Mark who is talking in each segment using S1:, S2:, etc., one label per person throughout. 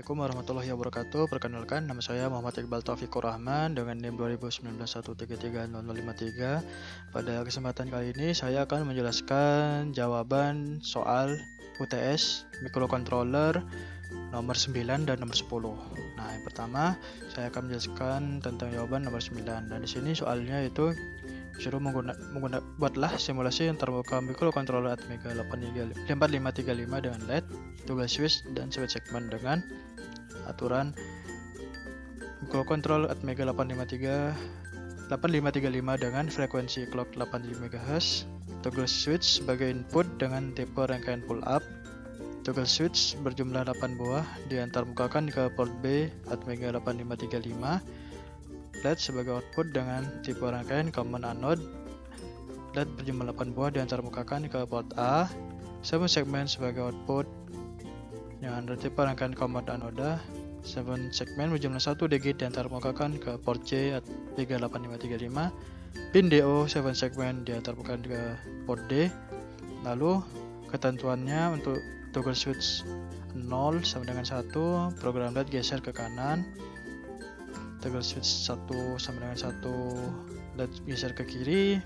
S1: Assalamualaikum warahmatullahi wabarakatuh. Perkenalkan, nama saya Muhammad Iqbal Taufikur Rahman dengan NIM 2019-133-053. Pada kesempatan kali ini saya akan menjelaskan jawaban soal UTS microcontroller nomor 9 dan nomor 10. Nah, yang pertama saya akan menjelaskan tentang jawaban nomor 9. Dan di sini soalnya itu disuruh buatlah simulasi yang terbuka microcontroller Atmega 4535 dengan LED, toggle switch dan switch segment dengan aturan microcontroller Atmega 8535 dengan frekuensi clock 85 MHz, toggle switch sebagai input dengan tipe rangkaian pull up, toggle switch berjumlah 8 buah diantarmukakan ke port B Atmega 8535, LED sebagai output dengan tipe rangkaian common anode, LED berjumlah 8 buah diantarmukakan ke port A, 7 segmen sebagai output yang tipe rangkaian common anode, 7 segmen berjumlah 1 digit diantarmukakan ke port C 38535, pin DO 7 segmen diantarmukakan ke port D. Lalu ketentuannya untuk toggle switch 0 sama dengan 1, program LED geser ke kanan, toggle switch 1 sama dengan 1, LED geser ke kiri,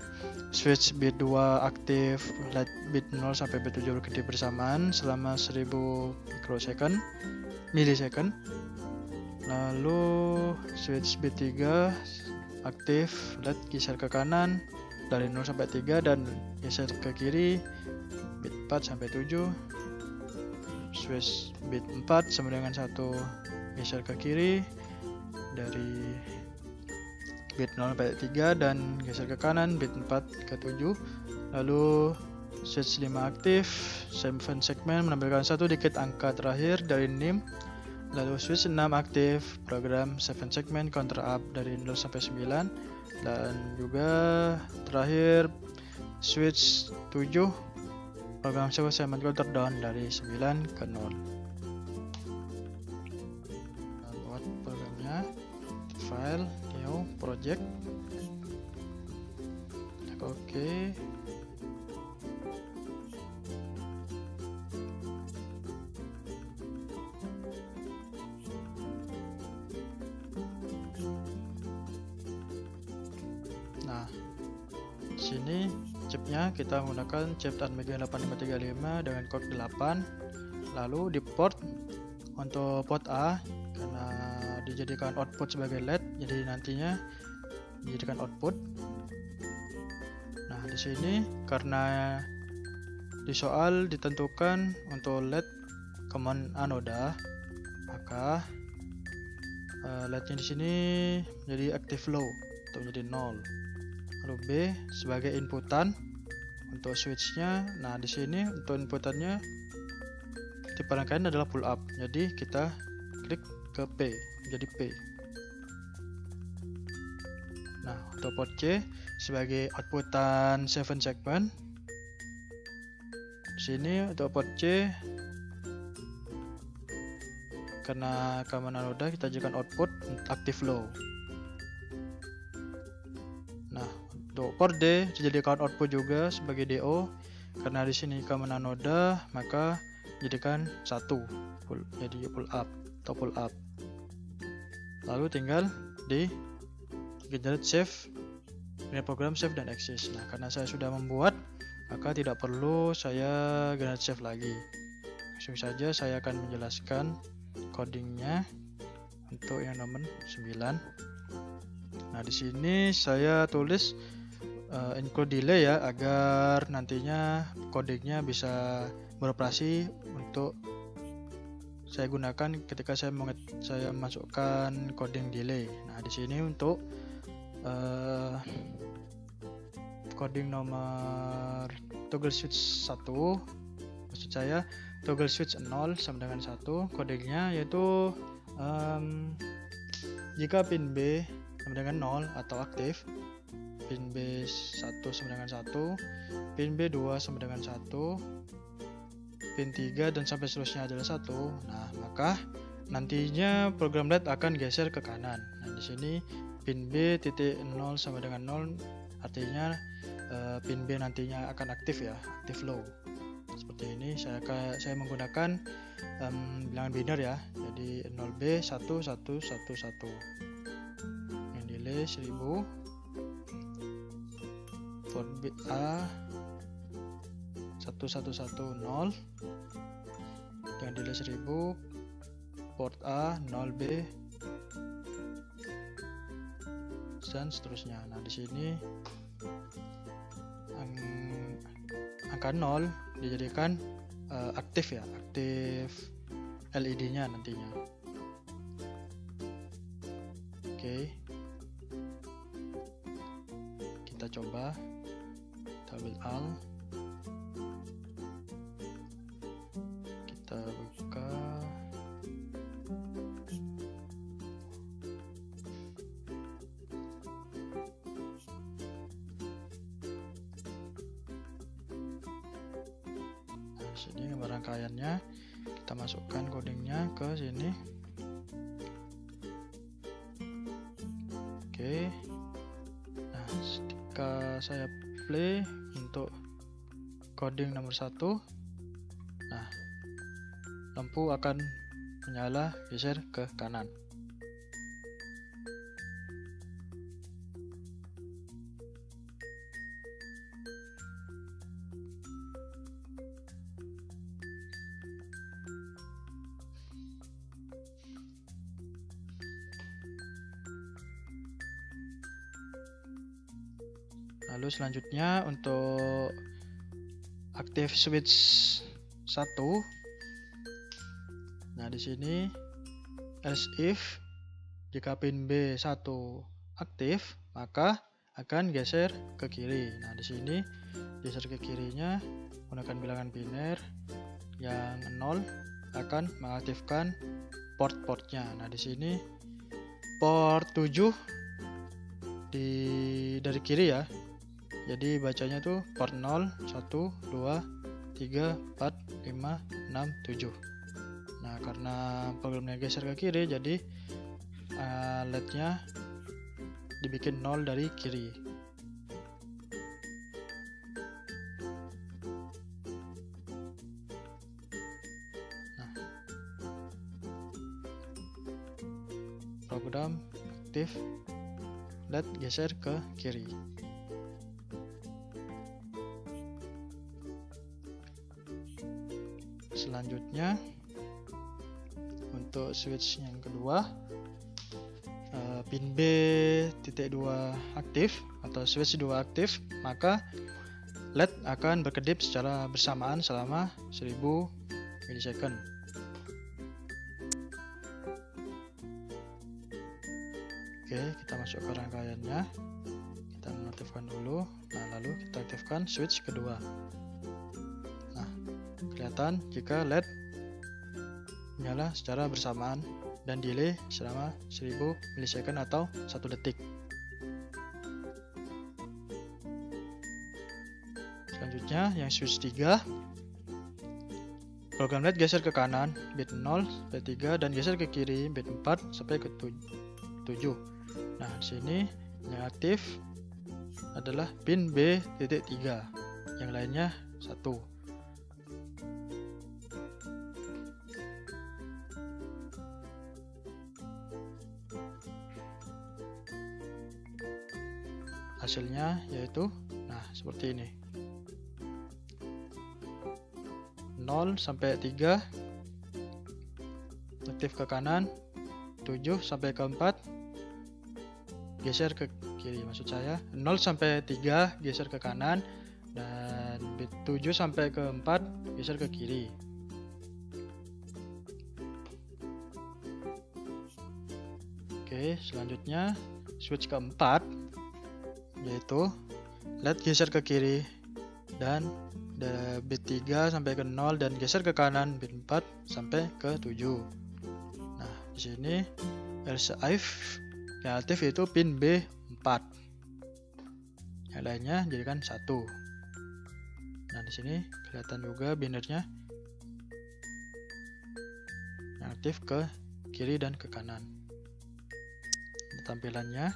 S1: switch bit 2 aktif, LED bit 0 sampai bit 7 berkedip bersamaan selama 1000 milisecond. Lalu switch bit 3 aktif, LED geser ke kanan dari 0 sampai 3 dan geser ke kiri bit 4 sampai 7. Switch bit 4 sama dengan 1 geser ke kiri dari bit 0 sampai 3 dan geser ke kanan bit 4 ke 7. Lalu switch 5 aktif, 7 segmen menampilkan 1 digit angka terakhir dari NIM. Lalu switch 6 aktif, program 7 segmen counter up dari 0 sampai 9. Dan juga terakhir switch 7, program 7 segmen counter down dari 9 ke 0. Buat programnya, file new project, oke. Nah, di sini chipnya kita menggunakan chip Atmega 8535 dengan code 8. Lalu di port untuk port A karena dijadikan output sebagai LED, jadi nantinya dijadikan output. Nah, di sini karena di soal ditentukan untuk LED common anoda, maka LED-nya di sini menjadi active low atau menjadi 0. Lalu B sebagai inputan untuk switchnya. Nah, di sini untuk inputannya tipe rangkaian adalah pull up, jadi kita klik ke P, jadi P. Nah, untuk port C sebagai outputan 7 segmen. Di sini untuk port C karena common anoda kita jadikan output active low. Nah, untuk port D dijadikan output juga sebagai DO karena di sini common anoda, maka jadikan 1 jadi pull up atau pull up. Lalu tinggal di generate save, ini program save dan exit. Nah, karena saya sudah membuat, maka tidak perlu saya generate save lagi. Langsung saja saya akan menjelaskan codingnya untuk yang nomor 9. Nah, di sini saya tulis include delay ya, agar nantinya codingnya bisa beroperasi untuk saya gunakan ketika saya masukkan coding delay. Nah, di sini untuk coding nomor toggle switch 1, maksud saya toggle switch 0 sama dengan 1, codingnya yaitu jika pin B sama dengan 0 atau aktif, pin B1 sama dengan 1, pin B2 sama dengan 1, pin 3 dan sampai seterusnya adalah 1. Nah, maka nantinya program LED akan geser ke kanan. Nah, di sini pin B titik 0 sama dengan 0 artinya pin B nantinya akan aktif ya, aktif low. seperti ini. Saya menggunakan bilangan biner ya, jadi 0B 1111, yang delay 1000, port B A 1110, yang delay 1000, port A 0B, dan seterusnya. Nah, di sini angka 0 dijadikan aktif ya, aktif LED-nya nantinya. Oke, kita coba, kita build all, kita buka. Sini gambar rangkaiannya, kita masukkan codingnya ke sini. Oke, nah ketika saya play untuk coding nomor 1, nah lampu akan menyala geser ke kanan. Lalu selanjutnya untuk aktif switch 1. Nah, di sini else if jika pin B1 aktif, maka akan geser ke kiri. Nah, di sini geser ke kirinya menggunakan bilangan biner yang 0 akan mengaktifkan port-portnya. Nah, di sini port 7 dari kiri ya. Jadi bacanya tuh port 0, 1, 2, 3, 4, 5, 6, 7. Nah, karena programnya geser ke kiri, jadi LED-nya dibikin 0 dari kiri. Nah, program aktif, LED geser ke kiri. Selanjutnya untuk switch yang kedua, pin B.2 aktif atau switch 2 aktif, maka LED akan berkedip secara bersamaan selama 1000 milisecond. Oke, kita masuk ke rangkaiannya, kita nonaktifkan dulu. Nah, lalu kita aktifkan switch kedua. Nah, kelihatan jika LED menyala secara bersamaan dan delay selama 1000 milisecond atau 1 detik. Selanjutnya yang switch 3, program LED geser ke kanan bit 0 sampai 3 dan geser ke kiri bit 4 sampai ke 7. Nah, di sini yang aktif adalah pin B.3, yang lainnya 1. Hasilnya yaitu seperti ini, 0 sampai 3 aktif ke kanan, 7 sampai ke 4 geser ke kiri, maksud saya 0 sampai 3 geser ke kanan, dan bit 7 sampai ke 4 geser ke kiri. Oke, selanjutnya switch keempat, yaitu LED geser ke kiri dan bit 3 sampai ke 0 dan geser ke kanan bit 4 sampai ke 7. Nah, di sini else if yang aktif yaitu pin B4. Yang lainnya jadikan 1. Nah, di sini kelihatan juga binernya yang aktif ke kiri dan ke kanan. Ini tampilannya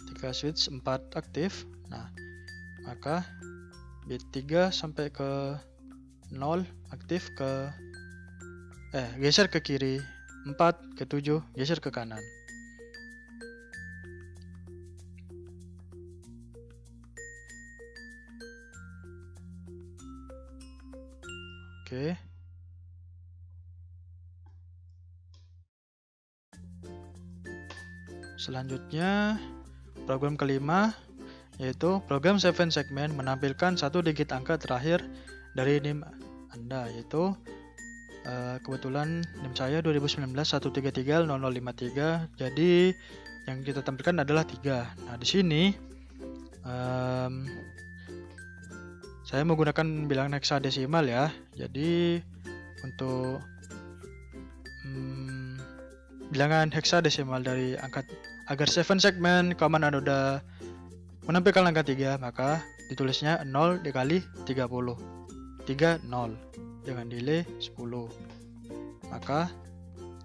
S1: ketika switch 4 aktif, nah maka bit 3 sampai ke 0 aktif ke geser ke kiri, 4 ke 7 geser ke kanan. Oke. Selanjutnya program kelima yaitu program 7 segment menampilkan satu digit angka terakhir dari NIM Anda, yaitu kebetulan NIM saya 2019-133-0053. Jadi yang kita tampilkan adalah 3. Nah, di sini saya menggunakan bilangan heksadesimal ya. Jadi untuk bilangan heksadesimal dari angka agar 7 segmen common anoda menampilkan angka 3, maka ditulisnya 0 dikali 30. 3 0 dengan nilai 10. Maka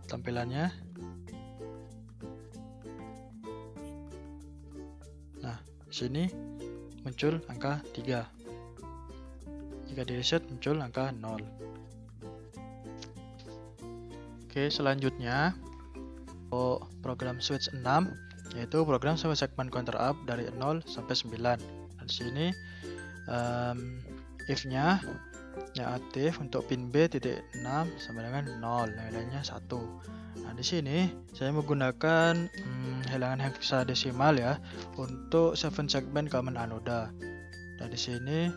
S1: tampilannya di sini muncul angka 3. Jika di reset muncul angka 0. Oke, selanjutnya program switch 6 yaitu program 7 segmen counter up dari 0 sampai 9. Nah, di sini if-nya yang aktif untuk pin B titik 6 sama dengan 0, nilainya 1. Nah, di sini saya menggunakan bilangan heksadesimal ya untuk 7 segmen common anoda. Dan di sini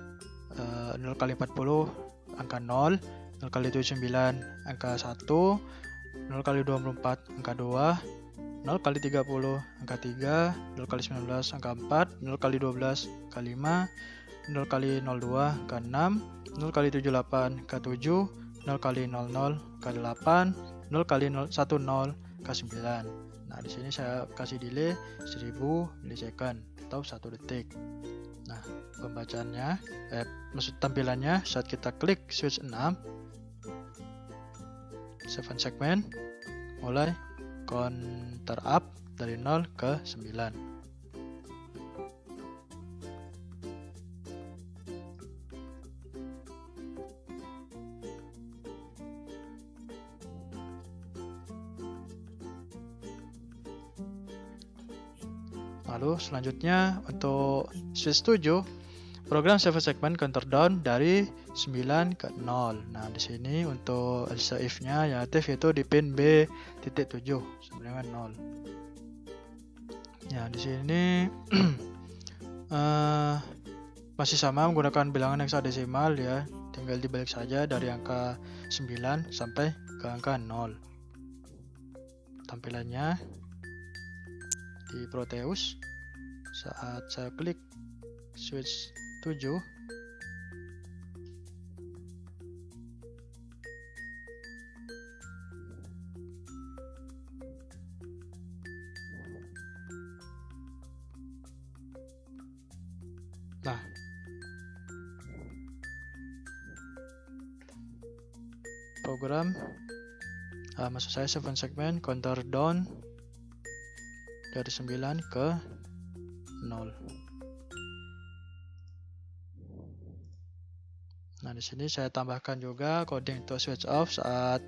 S1: 0 kali 40 angka 0, 0 kali 79 angka 1, 0 kali 24 angka 2, 0 kali 30 angka 3, 0 kali 19 angka 4, 0 kali 12 angka 5, 0 kali 02 angka 6, 0 kali 78 angka 7, 0 kali 00 angka 8, 0 kali 10 angka 9. Nah, di sini saya kasih delay 1000 milisecond atau 1 detik. Nah, pembacaannya maksud tampilannya saat kita klik switch 6 7 segmen mulai counter up dari 0 ke 9. Lalu selanjutnya untuk switch 7 program 7 segment counter down dari 9 ke 0. Nah, di sini untuk else if-nya yang aktif yaitu di pin B titik 7 sama dengan 0. Ya, di sini masih sama menggunakan bilangan heksadesimal ya. Tinggal dibalik saja dari angka 9 sampai ke angka 0. Tampilannya di Proteus saat saya klik switch 7 nah program maksud saya 7 segmen counter down dari 9 ke 0. Nah, di sini saya tambahkan juga coding untuk switch off. Saat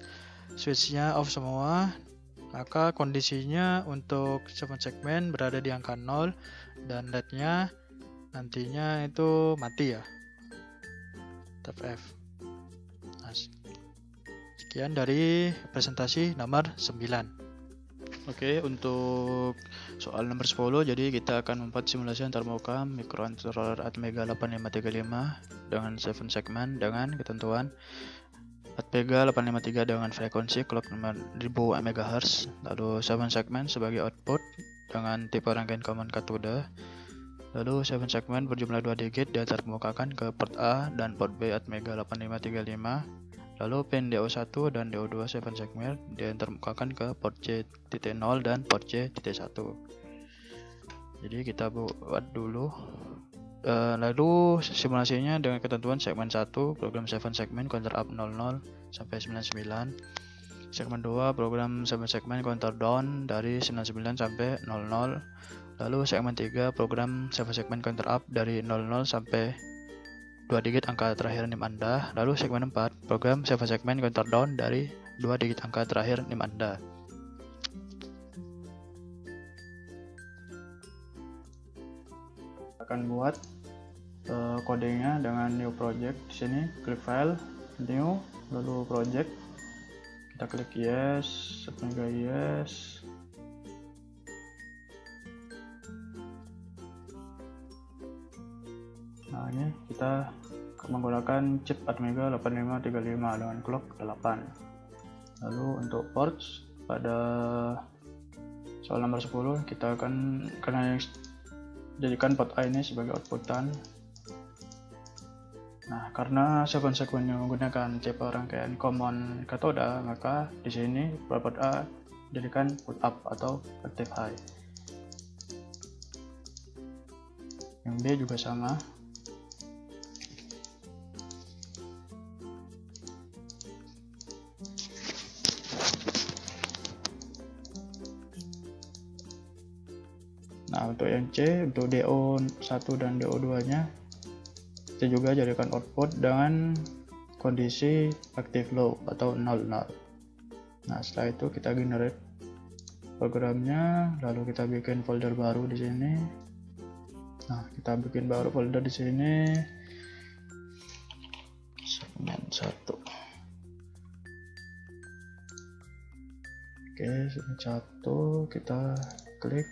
S1: switchnya off semua, maka kondisinya untuk 7 segmen berada di angka 0 dan LED-nya nantinya itu mati ya. Tab F. Nah, sekian dari presentasi nomor 9. Oke, untuk soal nomor 10, jadi kita akan membuat simulasi antarmuka microcontroller Atmega 8535 dengan 7 segmen dengan ketentuan Atmega 853 dengan frekuensi clock 6000 MHz, lalu 7 segmen sebagai output dengan tipe rangkaian common katode, lalu 7 segmen berjumlah 2 digit diantarmukakan ke port A dan port B Atmega 8535. Lalu pin DO1 dan DO2 7 segmen diantarmukakan ke port C.0 dan port C.1. Jadi kita buat dulu. Lalu simulasinya dengan ketentuan segmen 1 program 7 segmen counter up 00 sampai 99. Segmen 2 program 7 segmen counter down dari 99 sampai 00. Lalu segmen 3 program 7 segmen counter up dari 00 sampai 2 digit angka terakhir NIM Anda. Lalu segmen 4, program save segmen counter down dari 2 digit angka terakhir NIM Anda. Akan buat kodenya dengan new project. Di sini klik file, new, lalu project. Kita klik yes, setengah yes. Nah, ini kita menggunakan chip Atmega 8535 dengan clock 8. Lalu untuk ports pada soal nomor 10 kita akan jadikan port A ini sebagai outputan. Nah, karena segmen-segmennya menggunakan chip rangkaian common katoda, maka di sini port A jadikan put up atau active high. Yang B juga sama. Nah, untuk yang C, untuk DO1 dan DO2 nya kita juga jadikan output dengan kondisi active low atau 00. Nah, setelah itu kita generate programnya, lalu kita bikin folder baru di sini. Nah, kita bikin baru folder di sini, segmen 1. Oke, segmen 1 kita klik.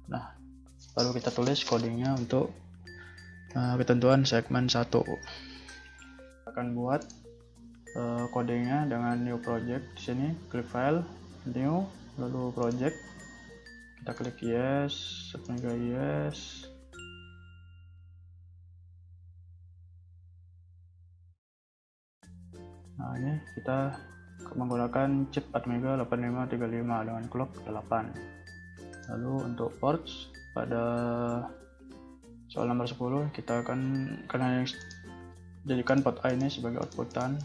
S1: Nah, lalu kita tulis codingnya untuk ketentuan segmen 1. Akan buat codingnya dengan new project. Di sini klik file, new, lalu project. Kita klik yes, setengah yes. Nah, ini kita menggunakan chip Atmega 8535 dengan clock 8. Lalu untuk ports pada soal nomor 10 kita akan jadikan port A ini sebagai outputan.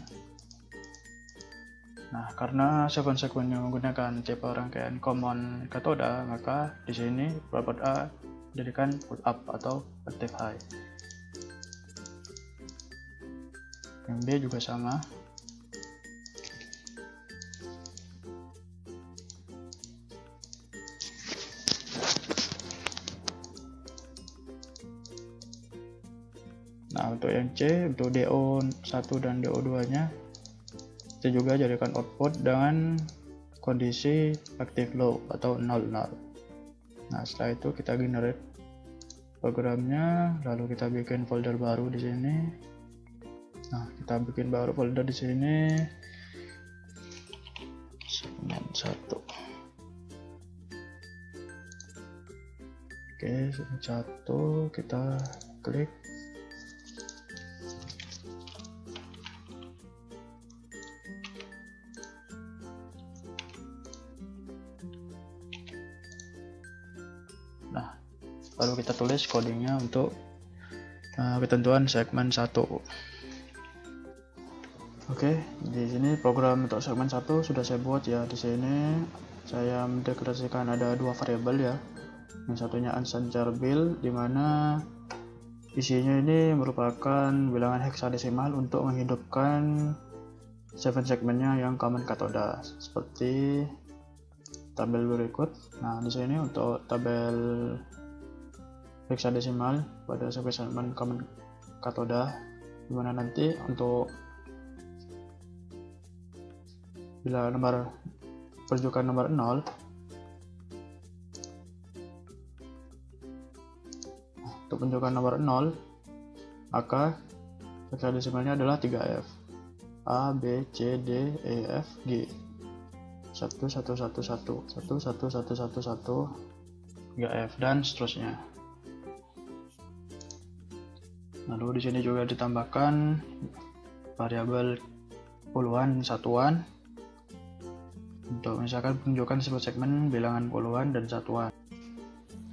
S1: Nah, karena segmen-segmennya menggunakan chip rangkaian common katoda, maka di sini port A jadikan put up atau active high. Yang B juga sama. Nah, untuk yang C, untuk DO1 dan DO2 nya kita juga jadikan output dengan kondisi active low atau 00. Nah, setelah itu kita generate programnya, lalu kita bikin folder baru di sini. Nah, kita bikin baru folder di sini, segmen 1. Oke, segmen 1 kita klik. Nah, lalu kita tulis codingnya untuk ketentuan segmen 1. Oke, di sini program untuk segmen 1 sudah saya buat ya. Di sini saya mendeklarasikan ada 2 variabel ya. Yang satunya unsensible, di mana isinya ini merupakan bilangan heksadesimal untuk menghidupkan 7 segmennya yang common katoda seperti tabel berikut. Nah, di sini untuk tabel heksadesimal pada segmen common katoda, dimana nanti untuk bila nomor perjukan nomor 0, untuk penjukan nomor 0, maka heksadesimalnya adalah 3F, A, B, C, D, E, F, G. 1111 1111 3F dan seterusnya. Lalu di sini juga ditambahkan variabel puluhan satuan untuk misalkan penunjukan sebuah segmen bilangan puluhan dan satuan.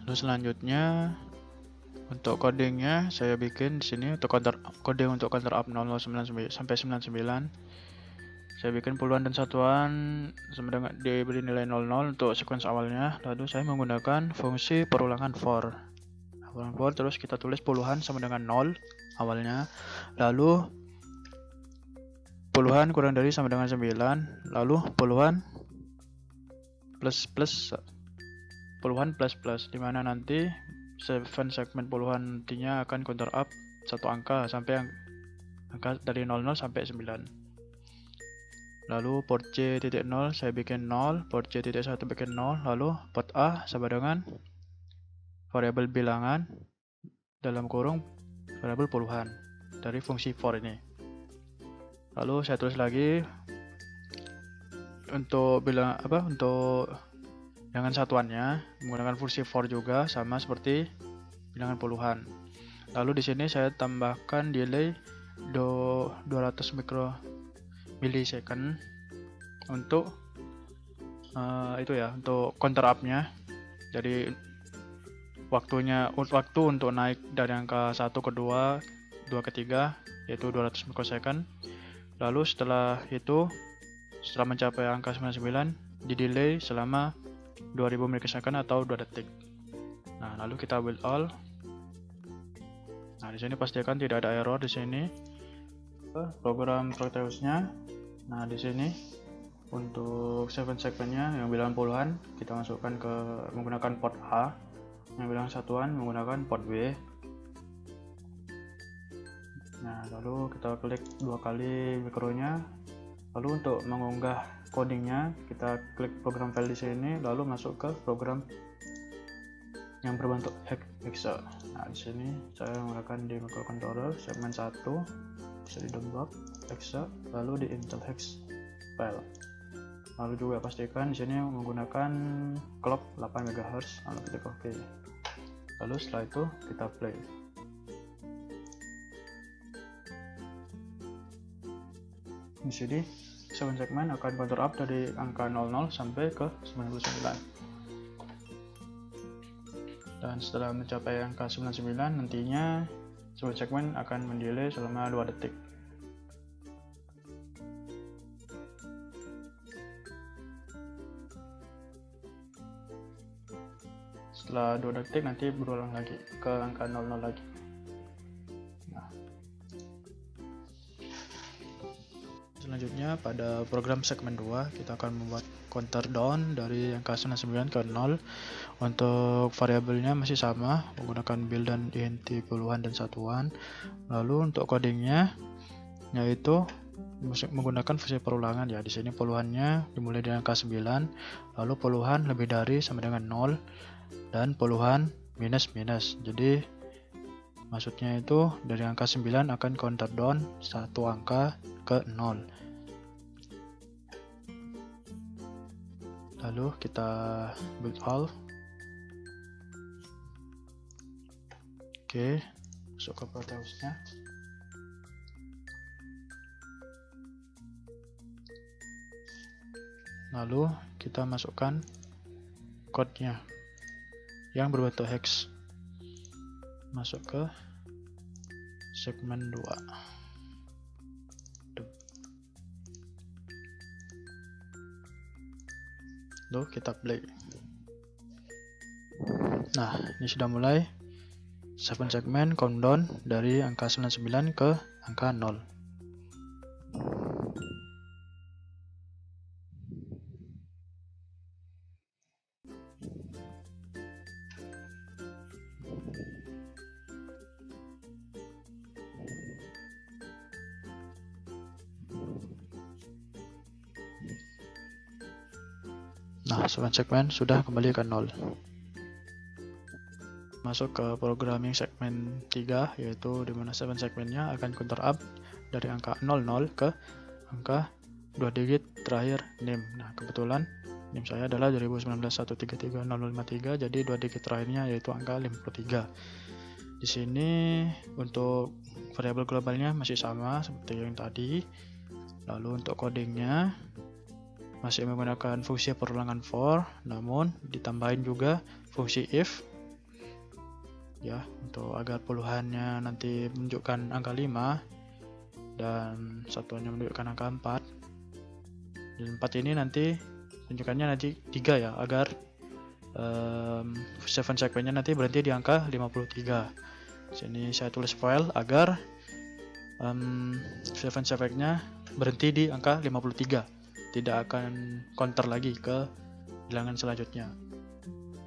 S1: Lalu selanjutnya untuk codingnya saya bikin di sini untuk coding untuk counter up 00 sampai 99. Saya bikin puluhan dan satuan sama dengan diberi nilai 00 untuk sequence awalnya. Lalu saya menggunakan fungsi perulangan for. Terus kita tulis puluhan sama dengan 0 awalnya. Lalu puluhan kurang dari sama dengan 9. Lalu puluhan plus puluhan plus, dimana nanti 7 segmen puluhan nantinya akan counter up satu angka sampai angka dari 00 sampai 9. Lalu port C.0 saya bikin 0, port C.1 bikin 0, lalu port A sama dengan variabel bilangan dalam kurung variabel puluhan dari fungsi for ini. Lalu saya tulis lagi untuk untuk bilangan satuannya menggunakan fungsi for juga sama seperti bilangan puluhan. Lalu di sini saya tambahkan delay 200 millisecond untuk untuk counter up-nya. Jadi waktu untuk naik dari angka 1 ke 2 ke 3 yaitu 200 mikrosecond. Lalu setelah mencapai angka 99 di delay selama 2000 mikrosecond atau 2 detik. Nah, lalu kita build all. Nah, di sini pastikan tidak ada error di sini. Program Proteus-nya. Nah, di sini untuk 7 segmennya yang bilangan puluhan kita masukkan menggunakan port A, yang bilangan satuan menggunakan port B. Nah, lalu kita klik 2 kali mikronya. Lalu untuk mengunggah codingnya kita klik program file di sini, lalu masuk ke program yang berbentuk hexa. Nah, di sini saya menggunakan di microcontroller segmen 1 bisa di download hexa, lalu di Intel hex file. Lalu juga pastikan di sini menggunakan clock 8 MHz, lalu klik OK. Lalu setelah itu kita play. Di sini 7 segmen akan counter up dari angka 00 sampai ke 99. Dan setelah mencapai angka 99 nantinya 7 segmen akan mendelay selama 2 detik. Setelah 2 detik nanti berulang lagi ke angka 00 lagi. Nah, selanjutnya pada program segmen 2 kita akan membuat counter down dari angka 99 ke 0. Untuk variabelnya masih sama menggunakan build dan int puluhan dan satuan. Lalu untuk codingnya yaitu menggunakan fungsi perulangan ya. Di sini puluhannya dimulai dari angka 9, lalu puluhan lebih dari sama dengan 0 dan puluhan minus. Jadi maksudnya itu dari angka 9 akan counter down satu angka ke 0. Lalu kita build all. Oke, masuk ke Proteus-nya. Lalu kita masukkan code-nya yang berbentuk hex. Masuk ke segmen 2. Lalu kita play. Nah, ini sudah mulai 7 segmen countdown dari angka 99 ke angka 0. Nah, 7 segmen sudah kembali ke 0. Masuk ke programming segmen 3, yaitu dimana 7 segmennya akan counter up dari angka 00 ke angka 2 digit terakhir NIM. Nah, kebetulan NIM saya adalah 2019-133-053, jadi 2 digit terakhirnya yaitu angka 53. Di sini untuk variabel globalnya masih sama seperti yang tadi. Lalu untuk codingnya masih menggunakan fungsi perulangan for, namun ditambahin juga fungsi if ya, untuk agar puluhannya nanti menunjukkan angka 5 dan satuannya menunjukkan angka 4. Dan 4 ini nanti tunjukkannya nanti 3 ya, agar 7 segmennya nanti berhenti di angka 53. Sini saya tulis file agar 7 segmennya berhenti di angka 53, tidak akan counter lagi ke bilangan selanjutnya.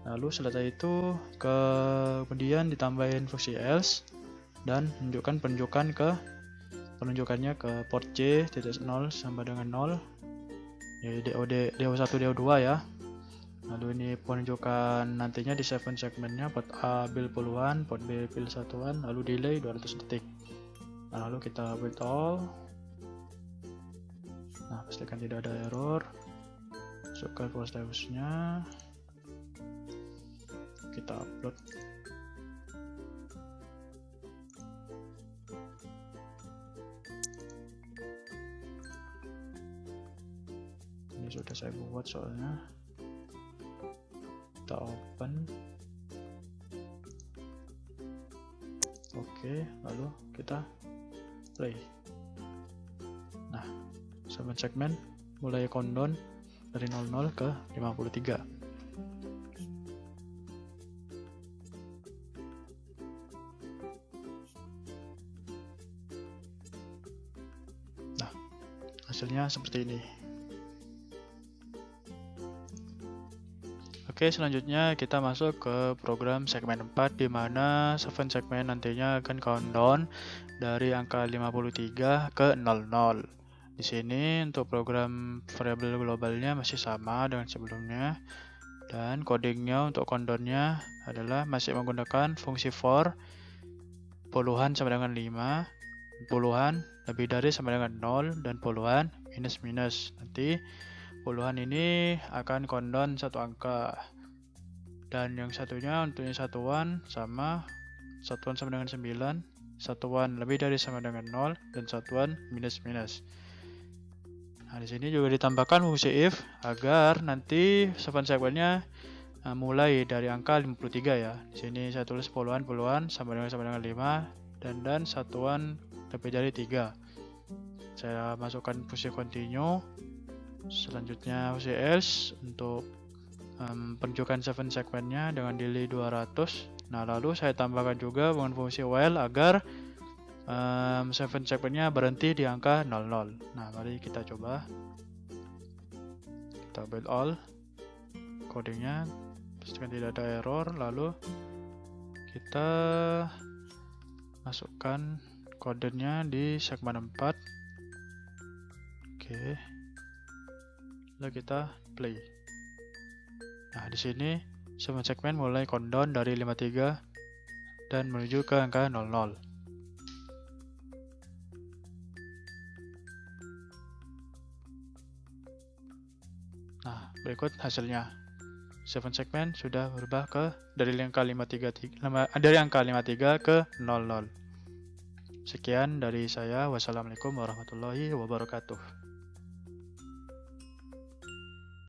S1: Lalu setelah itu kemudian ditambahin fungsi else dan penunjukannya ke port C titik 0 sama dengan 0, jadi DO1 DO2 ya. Lalu ini penunjukan nantinya di 7 segmennya, port A bil puluhan, port B bil satuan, lalu delay 200 detik. Nah, lalu kita build all. Nah, pastikan tidak ada error. Masukkan statusnya, kita upload. Ini sudah saya buat soalnya. Kita open. Oke, lalu kita play. Nah, 7 segmen mulai countdown dari 00 ke 53. Nah, hasilnya seperti ini. Oke, selanjutnya kita masuk ke program segmen 4, di mana 7 segmen nantinya akan countdown dari angka 53 ke 00. Di sini untuk program variabel globalnya masih sama dengan sebelumnya, dan codingnya untuk countdownnya adalah masih menggunakan fungsi for puluhan sama dengan 5, puluhan lebih dari sama dengan 0, dan puluhan minus minus. Nanti puluhan ini akan countdown satu angka, dan yang satunya untuk satuan sama dengan 9, satuan lebih dari sama dengan 0, dan satuan minus minus. Nah, di sini juga ditambahkan fungsi if agar nanti 7 segmennya mulai dari angka 53 ya. Di sini saya tulis puluhan sama dengan 5, dan satuan lebih dari 3. Saya masukkan fungsi continue. Selanjutnya fungsi else untuk penunjukan 7 segmennya dengan delay 200. Nah, lalu saya tambahkan juga dengan fungsi while agar 7 segmennya berhenti di angka 00. Nah, mari kita coba. Kita build all. Codingnya pastikan tidak ada error. Lalu kita masukkan kodenya di segmen 4. Oke. Lalu kita play. Nah, di sini 7 segmen mulai countdown dari 53 dan menuju ke angka 00. Nah, berikut hasilnya. 7 segmen sudah berubah dari angka 53 ke 00. Sekian dari saya. Wassalamualaikum warahmatullahi wabarakatuh.